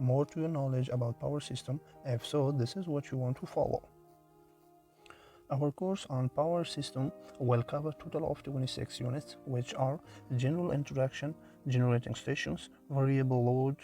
more to your knowledge about power system? If so, this is what you want to follow. Our course on power system will cover a total of 26 units, which are general introduction, generating stations, variable load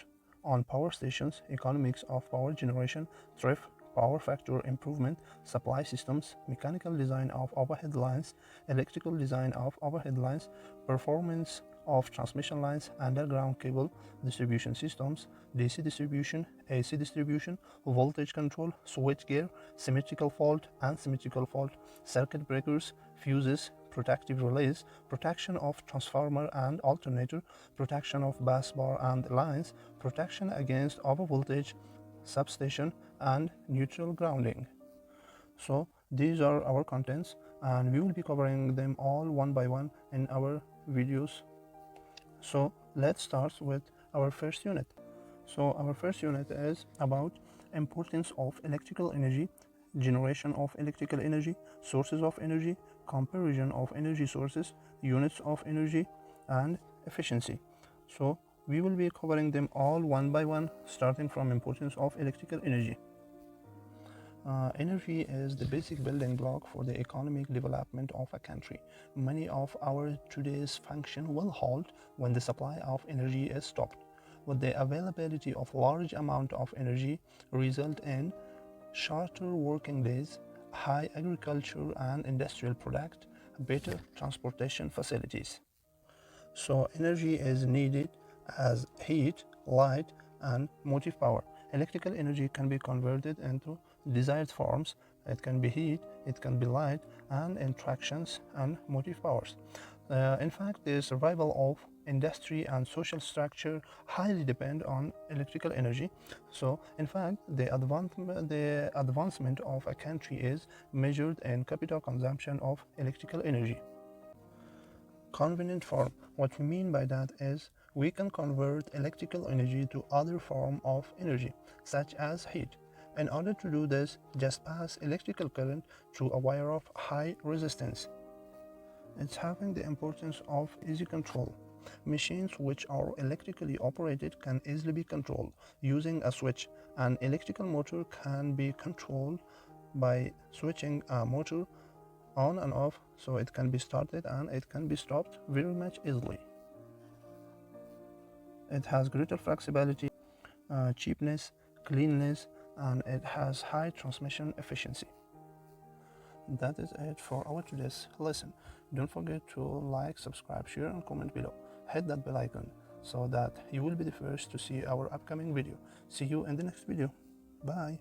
on power stations, economics of power generation, thrift, power factor improvement, supply systems, mechanical design of overhead lines, electrical design of overhead lines, performance of transmission lines, underground cable, distribution systems, DC distribution, AC distribution, voltage control, switchgear, symmetrical fault, unsymmetrical fault, circuit breakers, fuses, protective relays, protection of transformer and alternator, protection of bus bar and lines, protection against overvoltage, substation, and neutral grounding. So these are our contents, and we will be covering them all one by one in our videos. So let's start with our first unit. So our first unit is about importance of electrical energy, generation of electrical energy, sources of energy, comparison of energy sources, units of energy, and efficiency. So we will be covering them all one by one, starting from importance of electrical energy. Energy is the basic building block for the economic development of a country. Many of our today's function will halt when the supply of energy is stopped. With the availability of large amount of energy result in shorter working days, high agriculture and industrial product, better transportation facilities. So energy is needed as heat, light, and motive power. Electrical energy can be converted into desired forms. It can be heat, it can be light, and interactions and motive powers. In fact, the survival of industry and social structure highly depend on electrical energy. So, in fact, the advancement of a country is measured in capital consumption of electrical energy. Convenient form. What we mean by that is we can convert electrical energy to other form of energy, such as heat. In order to do this, just pass electrical current through a wire of high resistance. It's having the importance of easy control. Machines which are electrically operated can easily be controlled using a switch. An electrical motor can be controlled by switching a motor on and off, so it can be started and it can be stopped very much easily. It has greater flexibility, cheapness, cleanliness, and it has high transmission efficiency. That is it for our today's lesson. Don't forget to like, subscribe, share, and comment below. Hit that bell icon so that you will be the first to see our upcoming video. See you in the next video. Bye.